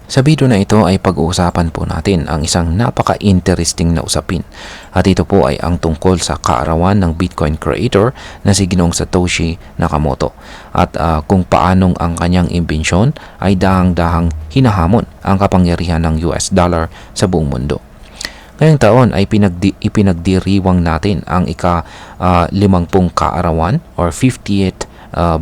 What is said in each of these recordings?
Sa video na ito ay pag-uusapan po natin ang isang napaka-interesting na usapin at ito po ay ang tungkol sa kaarawan ng Bitcoin creator na si Ginoong Satoshi Nakamoto at kung paanong ang kanyang imbensyon ay dahang-dahang hinahamon ang kapangyarihan ng US dollar sa buong mundo. Ngayong taon ay ipinagdiriwang natin ang ika-50 kaarawan or 50th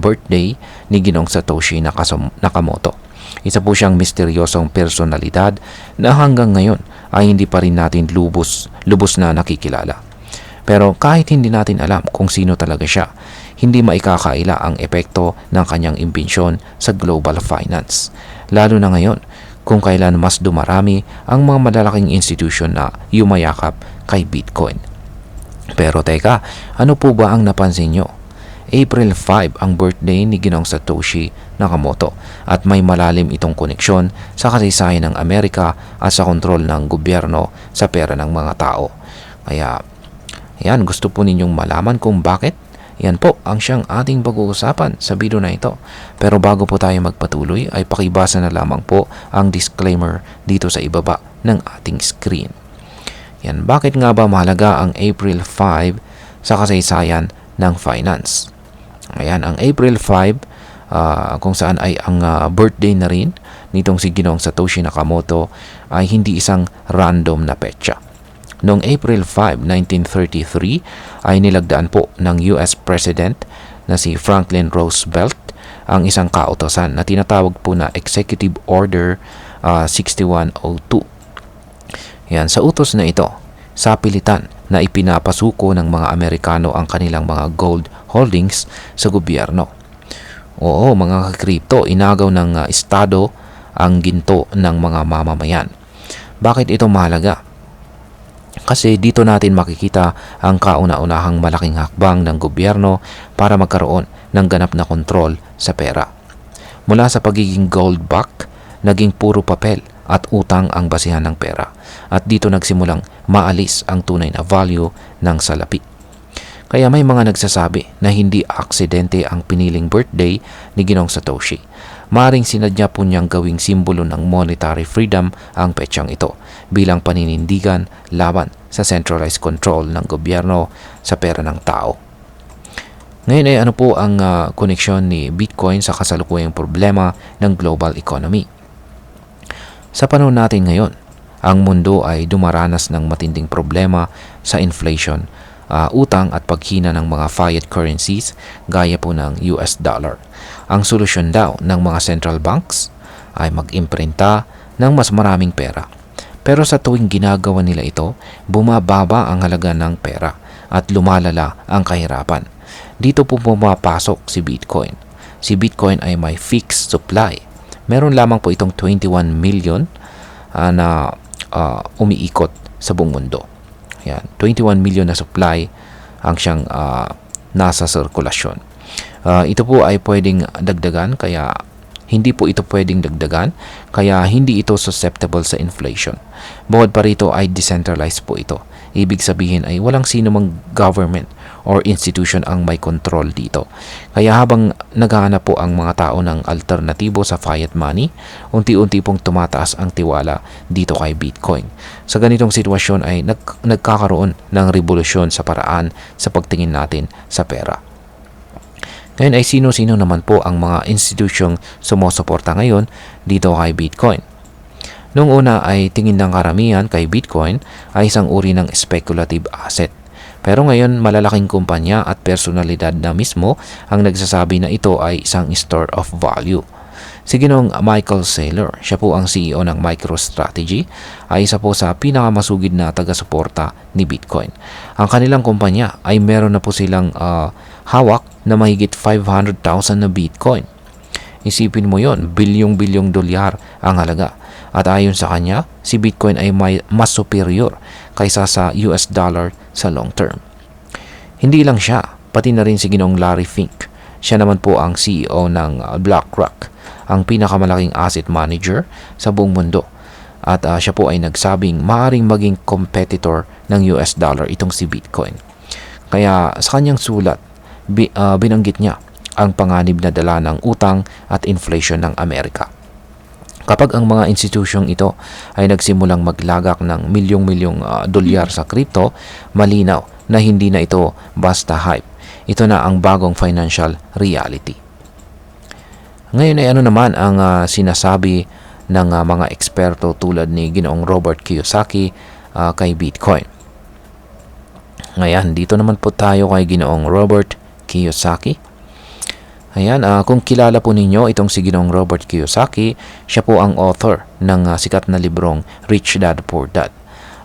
birthday ni Ginoong Satoshi Nakamoto. Isa po siyang misteryosong personalidad na hanggang ngayon ay hindi pa rin natin lubos na nakikilala. Pero kahit hindi natin alam kung sino talaga siya, hindi maikakaila ang epekto ng kanyang imbensyon sa global finance. Lalo na ngayon kung kailan mas dumarami ang mga malalaking institusyon na yumayakap kay Bitcoin. Pero teka, ano po ba ang napansin nyo? April 5 ang birthday ni Ginoong Satoshi Nakamoto at may malalim itong koneksyon sa kasaysayan ng Amerika at sa kontrol ng gobyerno sa pera ng mga tao. Kaya, yan, gusto po ninyong malaman kung bakit? Yan po ang siyang ating pag-uusapan sa video na ito. Pero bago po tayo magpatuloy ay pakibasa na lamang po ang disclaimer dito sa ibaba ng ating screen. Yan, bakit nga ba mahalaga ang April 5 sa kasaysayan ng finance? Ayan, ang April 5, kung saan ay ang birthday na rin nitong si Ginoong Satoshi Nakamoto ay hindi isang random na petsa. Noong April 5, 1933 ay nilagdaan po ng US President na si Franklin Roosevelt ang isang kautosan na tinatawag po na Executive Order 6102. Yan, sa utos na ito, sa pilitan na ipinapasuko ng mga Amerikano ang kanilang mga gold holdings sa gobyerno. Oo, mga kripto, inagaw ng estado ang ginto ng mga mamamayan. Bakit ito mahalaga? Kasi dito natin makikita ang kauna-unahang malaking hakbang ng gobyerno para magkaroon ng ganap na kontrol sa pera. Mula sa pagiging gold back, naging puro papel at utang ang basihan ng pera. At dito nagsimulang maalis ang tunay na value ng salapi. Kaya may mga nagsasabi na hindi aksidente ang piniling birthday ni Ginoong Satoshi. Maring sinadya po niyang gawing simbolo ng monetary freedom ang petsang ito bilang paninindigan laban sa centralized control ng gobyerno sa pera ng tao. Ngayon ay ano po ang koneksyon ni Bitcoin sa kasalukuyang problema ng global economy? Sa panahon natin ngayon, ang mundo ay dumaranas ng matinding problema sa inflation, utang at paghina ng mga fiat currencies gaya po ng US dollar. Ang solusyon daw ng mga central banks ay mag-imprinta ng mas maraming pera. Pero sa tuwing ginagawa nila ito, bumababa ang halaga ng pera at lumalala ang kahirapan. Dito po pumapasok si Bitcoin. Si Bitcoin ay may fixed supply. Meron lamang po itong 21 million na umiikot sa buong mundo. Yan, 21 million na supply ang siyang nasa sirkulasyon. Ito po ay pwedeng dagdagan kaya hindi po ito pwedeng dagdagan kaya hindi ito susceptible sa inflation. Bukod pa rito ay decentralized po ito. Ibig sabihin ay walang sino mang government or institution ang may control dito. Kaya habang naghahanap po ang mga tao ng alternatibo sa fiat money, unti-unti pong tumataas ang tiwala dito kay Bitcoin. Sa ganitong sitwasyon ay nagkakaroon ng revolusyon sa paraan sa pagtingin natin sa pera. Ngayon ay sino-sino naman po ang mga institusyong sumusuporta ngayon dito kay Bitcoin. Noong una ay tingin ng karamihan kay Bitcoin ay isang uri ng speculative asset. Pero ngayon malalaking kumpanya at personalidad na mismo ang nagsasabi na ito ay isang store of value. Si Ginoong Michael Saylor, siya po ang CEO ng MicroStrategy, ay isa po sa pinakamasugid na taga-suporta ni Bitcoin. Ang kanilang kumpanya ay meron na po silang hawak na mahigit 500,000 na Bitcoin. Isipin mo yon, bilyong-bilyong dolyar ang halaga. At ayon sa kanya, si Bitcoin ay mas superior kaysa sa US dollar sa long term. Hindi lang siya, pati na rin si Ginoong Larry Fink. Siya naman po ang CEO ng BlackRock, ang pinakamalaking asset manager sa buong mundo. At siya po ay nagsabing maaaring maging competitor ng US dollar itong si Bitcoin. Kaya sa kanyang sulat, binanggit niya ang panganib na dala ng utang at inflation ng Amerika. Kapag ang mga institusyong ito ay nagsimulang maglagak ng milyong-milyong dolyar sa crypto, malinaw na hindi na ito basta hype. Ito na ang bagong financial reality. Ngayon ay ano naman ang sinasabi ng mga eksperto tulad ni Ginoong Robert Kiyosaki kay Bitcoin. Ngayon, dito naman po tayo kay Ginoong Robert Kiyosaki. Ayan, kung kilala po ninyo itong si Ginoong Robert Kiyosaki, siya po ang author ng sikat na librong Rich Dad Poor Dad.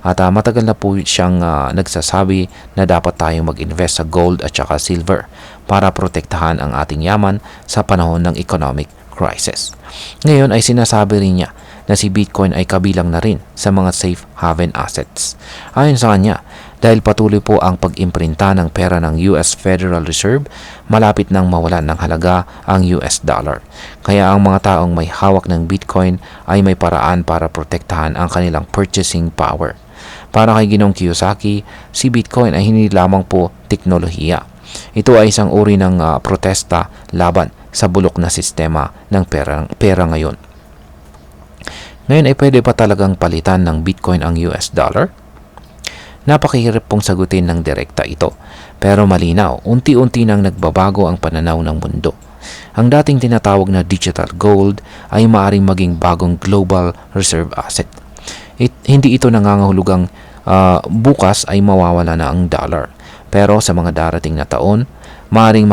At matagal na po siyang nagsasabi na dapat tayong mag-invest sa gold at saka silver para protektahan ang ating yaman sa panahon ng economic crisis. Ngayon ay sinasabi rin niya na si Bitcoin ay kabilang na rin sa mga safe haven assets. Ayon sa kanya, dahil patuloy po ang pag-imprinta ng pera ng US Federal Reserve, malapit nang mawalan ng halaga ang US dollar. Kaya ang mga taong may hawak ng Bitcoin ay may paraan para protektahan ang kanilang purchasing power. Para kay Ginoong Kiyosaki, si Bitcoin ay hindi lamang po teknolohiya. Ito ay isang uri ng protesta laban sa bulok na sistema ng pera ngayon. Ngayon ay pwede pa talagang palitan ng Bitcoin ang US dollar? Napakahirap pong sagutin ng direkta ito, pero malinaw, unti-unti nang nagbabago ang pananaw ng mundo. Ang dating tinatawag na digital gold ay maaaring maging bagong global reserve asset. Hindi ito nangangahulugang bukas ay mawawala na ang dollar. Pero sa mga darating na taon, maaaring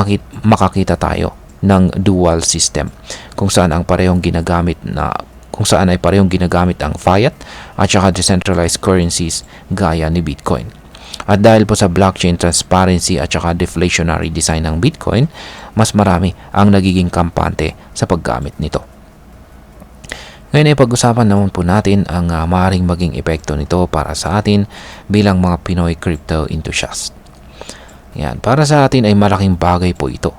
makakita tayo ng dual system kung saan ay parehong ginagamit ang fiat at saka decentralized currencies gaya ni Bitcoin. At dahil po sa blockchain transparency at saka deflationary design ng Bitcoin, mas marami ang nagiging kampante sa paggamit nito. Ngayon ay pag-usapan naman po natin ang maaaring maging epekto nito para sa atin bilang mga Pinoy crypto enthusiast. Yan, para sa atin ay malaking bagay po ito.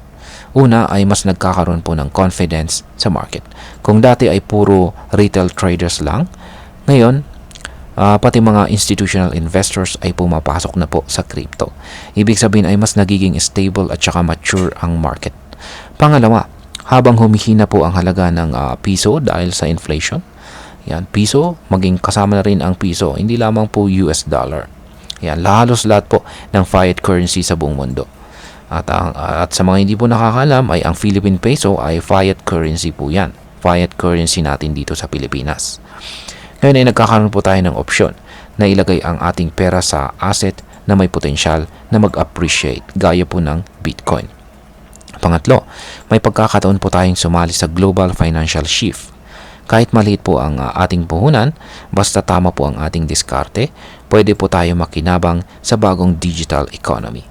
Una ay mas nagkakaroon po ng confidence sa market. Kung dati ay puro retail traders lang, ngayon pati mga institutional investors ay pumapasok na po sa crypto. Ibig sabihin ay mas nagiging stable at saka mature ang market. Pangalawa, habang humihina po ang halaga ng piso dahil sa inflation, yan, piso, maging kasama na rin ang piso, hindi lamang po US dollar. Yan, halos lahat po ng fiat currency sa buong mundo. At sa mga hindi po nakakalam ay ang Philippine peso ay fiat currency po yan. Fiat currency natin dito sa Pilipinas. Ngayon ay nagkakaroon po tayo ng opsyon na ilagay ang ating pera sa asset na may potensyal na mag-appreciate gaya po ng Bitcoin. Pangatlo, may pagkakataon po tayong sumali sa global financial shift. Kahit maliit po ang ating puhunan, basta tama po ang ating diskarte, pwede po tayo makinabang sa bagong digital economy.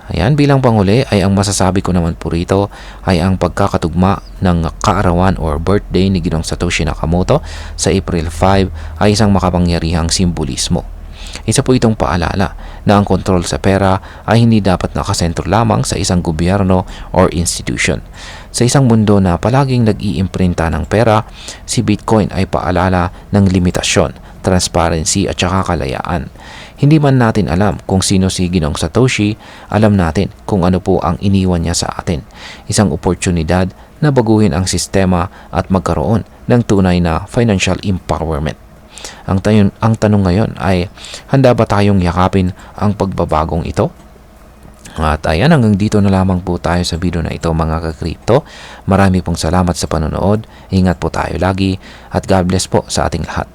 Ayan, bilang panghuli ay ang masasabi ko naman po rito ay ang pagkakatugma ng kaarawan or birthday ni Ginoong Satoshi Nakamoto sa April 5 ay isang makapangyarihang simbolismo. Isa po itong paalala na ang kontrol sa pera ay hindi dapat nakasentro lamang sa isang gobyerno or institution. Sa isang mundo na palaging nag-iimprinta ng pera, si Bitcoin ay paalala ng limitasyon, transparency at saka kalayaan. Hindi man natin alam kung sino si Ginoong Satoshi, alam natin kung ano po ang iniwan niya sa atin. Isang oportunidad na baguhin ang sistema at magkaroon ng tunay na financial empowerment. Ang tanong ngayon ay, handa ba tayong yakapin ang pagbabagong ito? At ayan, hanggang dito na lamang po tayo sa video na ito mga ka-crypto. Marami pong salamat sa panonood. Ingat po tayo lagi at God bless po sa ating lahat.